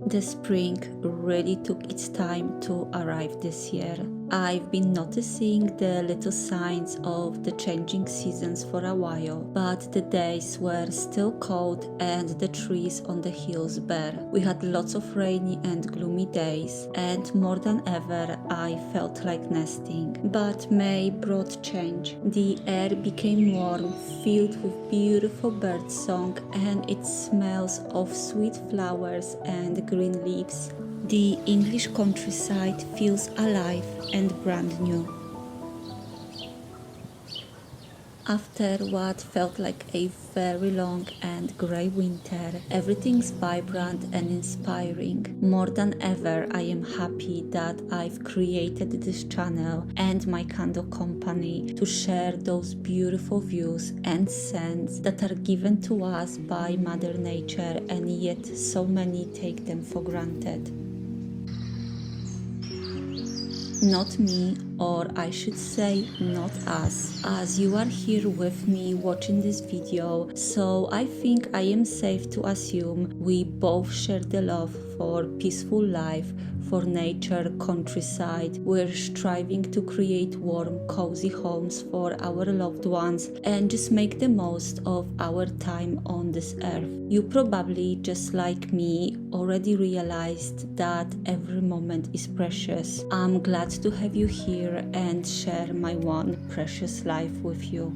The spring really took its time to arrive this year. I've been noticing the little signs of the changing seasons for a while, but the days were still cold and the trees on the hills bare. We had lots of rainy and gloomy days, and more than ever I felt like nesting. But May brought change. The air became warm, filled with beautiful birdsong, and it smells of sweet flowers and green leaves. The English countryside feels alive and brand new. After what felt like a very long and grey winter, everything's vibrant and inspiring. More than ever, I am happy that I've created this channel and my candle company to share those beautiful views and scents that are given to us by Mother Nature, and yet so many take them for granted. Not me, or I should say not us, as you are here with me watching this video, so I think I am safe to assume we both share the love for peaceful life, for nature, countryside. We're striving to create warm, cozy homes for our loved ones and just make the most of our time on this earth. You probably, just like me, already realized that every moment is precious. I'm glad to have you here and share my one precious life with you.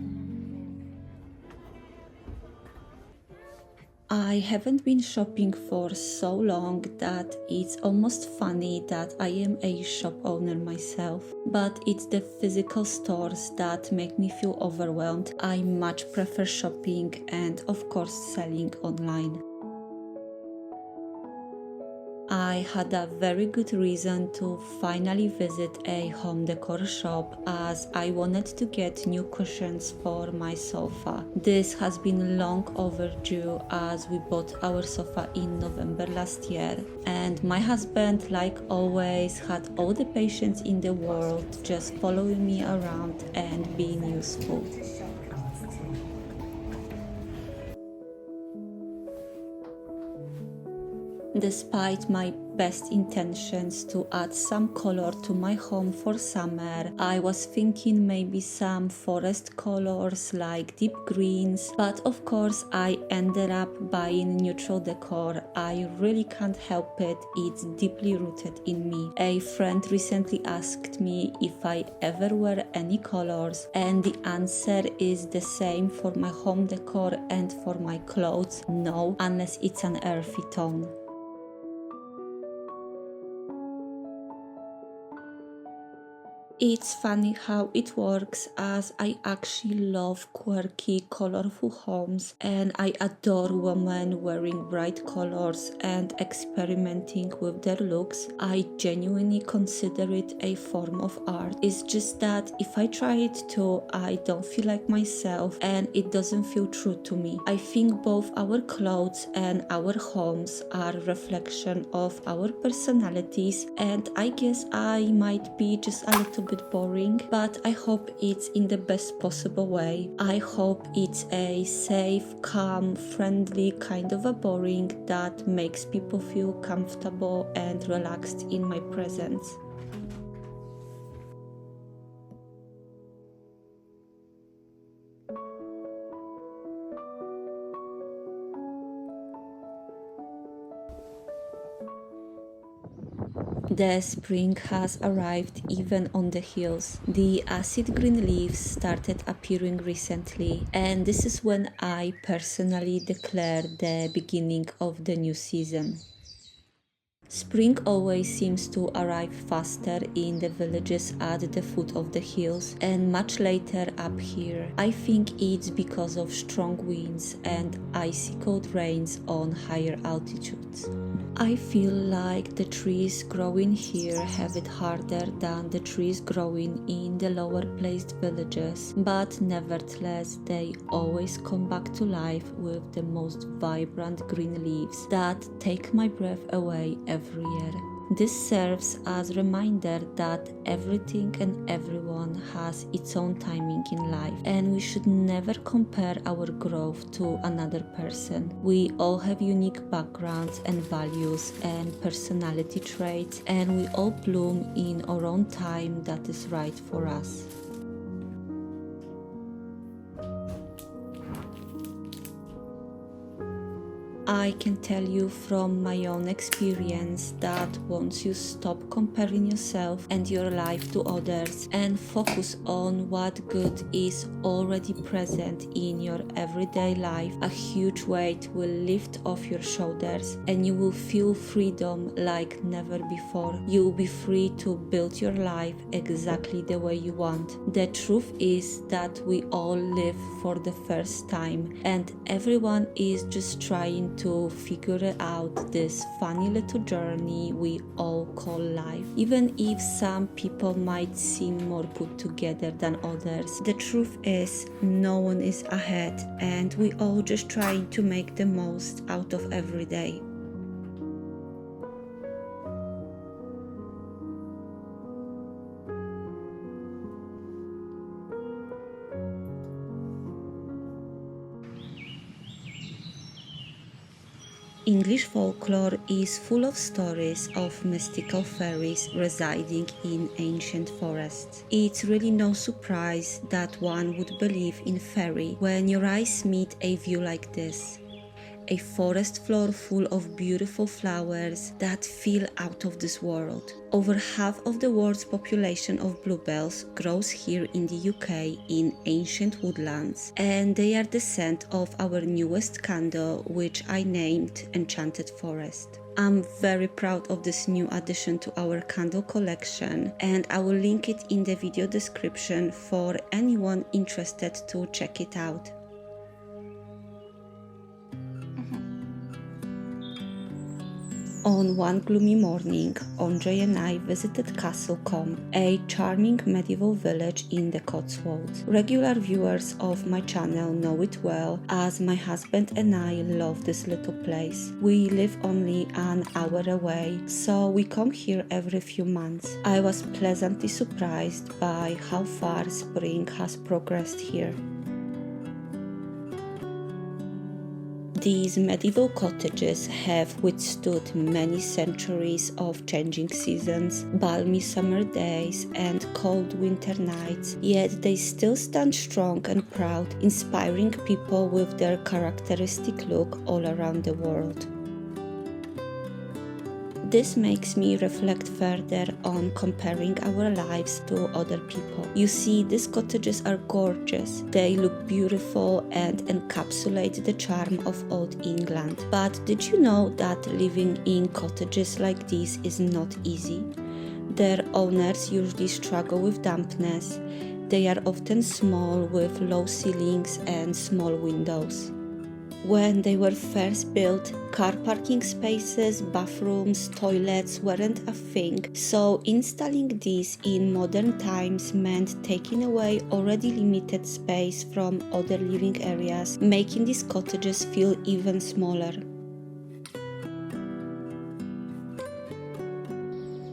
I haven't been shopping for so long that it's almost funny that I am a shop owner myself, but it's the physical stores that make me feel overwhelmed. I much prefer shopping and of course selling online. I had a very good reason to finally visit a home decor shop, as I wanted to get new cushions for my sofa. This has been long overdue, as we bought our sofa in November last year, and my husband, like always, had all the patience in the world just following me around and being useful. Despite my best intentions to add some color to my home for summer, I was thinking maybe some forest colors like deep greens, but of course I ended up buying neutral decor. I really can't help it, it's deeply rooted in me. A friend recently asked me if I ever wear any colors, and the answer is the same for my home decor and for my clothes: no, unless it's an earthy tone. It's funny how it works, as I actually love quirky, colorful homes, and I adore women wearing bright colors and experimenting with their looks. I genuinely consider it a form of art. It's just that if I try it too, I don't feel like myself and it doesn't feel true to me. I think both our clothes and our homes are a reflection of our personalities, and I guess I might be just a little bit boring, but I hope it's in the best possible way. I hope it's a safe, calm, friendly kind of a boring that makes people feel comfortable and relaxed in my presence. The spring has arrived even on the hills. The acid green leaves started appearing recently, and this is when I personally declare the beginning of the new season. Spring always seems to arrive faster in the villages at the foot of the hills and much later up here. I think it's because of strong winds and icy cold rains on higher altitudes. I feel like the trees growing here have it harder than the trees growing in the lower placed villages, but nevertheless they always come back to life with the most vibrant green leaves that take my breath away every year. This serves as a reminder that everything and everyone has its own timing in life, and we should never compare our growth to another person. We all have unique backgrounds and values and personality traits, and we all bloom in our own time that is right for us. I can tell you from my own experience that once you stop comparing yourself and your life to others and focus on what good is already present in your everyday life, a huge weight will lift off your shoulders and you will feel freedom like never before. You will be free to build your life exactly the way you want. The truth is that we all live for the first time, and everyone is just trying to figure out this funny little journey we all call life. Even if some people might seem more put together than others, the truth is no one is ahead, and we all just trying to make the most out of every day. English folklore is full of stories of mystical fairies residing in ancient forests. It's really no surprise that one would believe in fairy when your eyes meet a view like this. A forest floor full of beautiful flowers that feel out of this world. Over half of the world's population of bluebells grows here in the UK in ancient woodlands, and they are the scent of our newest candle, which I named Enchanted Forest. I'm very proud of this new addition to our candle collection, and I will link it in the video description for anyone interested to check it out. On one gloomy morning, Andre and I visited Castle Combe, a charming medieval village in the Cotswolds. Regular viewers of my channel know it well, as my husband and I love this little place. We live only an hour away, so we come here every few months. I was pleasantly surprised by how far spring has progressed here. These medieval cottages have withstood many centuries of changing seasons, balmy summer days and cold winter nights, yet they still stand strong and proud, inspiring people with their characteristic look all around the world. This makes me reflect further on comparing our lives to other people. You see, these cottages are gorgeous. They look beautiful and encapsulate the charm of old England. But did you know that living in cottages like these is not easy? Their owners usually struggle with dampness. They are often small with low ceilings and small windows. When they were first built, car parking spaces, bathrooms, toilets weren't a thing, so installing these in modern times meant taking away already limited space from other living areas, making these cottages feel even smaller.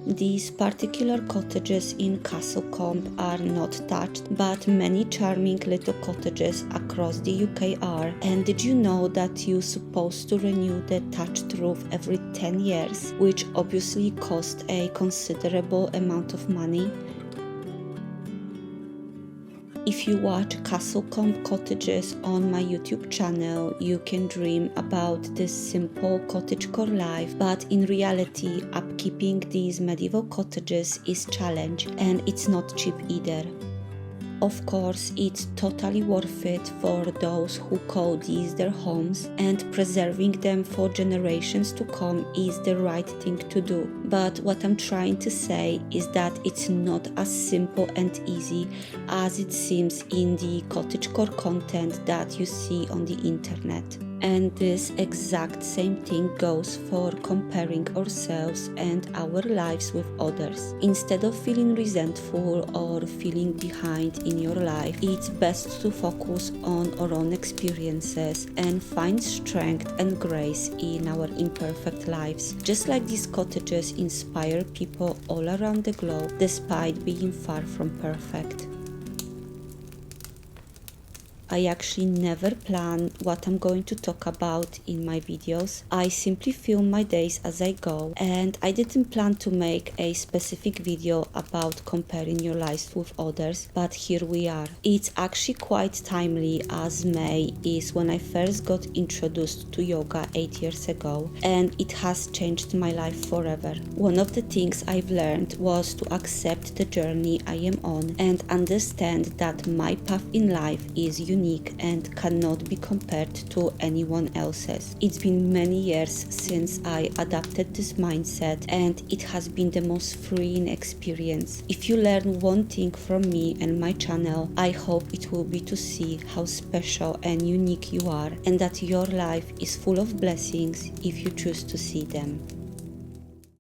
These particular cottages in Castle Combe are not touched, but many charming little cottages across the UK are. And did you know that you're supposed to renew the thatched roof every 10 years, which obviously costs a considerable amount of money? If you watch Castle Combe cottages on my YouTube channel, you can dream about this simple cottagecore life, but in reality, upkeeping these medieval cottages is a challenge, and it's not cheap either. Of course, it's totally worth it for those who call these their homes, and preserving them for generations to come is the right thing to do. But what I'm trying to say is that it's not as simple and easy as it seems in the cottagecore content that you see on the internet. And this exact same thing goes for comparing ourselves and our lives with others. Instead of feeling resentful or feeling behind in your life, it's best to focus on our own experiences and find strength and grace in our imperfect lives. Just like these cottages inspire people all around the globe despite being far from perfect. I actually never plan what I'm going to talk about in my videos. I simply film my days as I go, and I didn't plan to make a specific video about comparing your lives with others, but here we are. It's actually quite timely as May is when I first got introduced to yoga 8 years ago, and it has changed my life forever. One of the things I've learned was to accept the journey I am on and understand that my path in life is unique and cannot be compared to anyone else's. It's been many years since I adopted this mindset, and it has been the most freeing experience. If you learn one thing from me and my channel, I hope it will be to see how special and unique you are, and that your life is full of blessings if you choose to see them.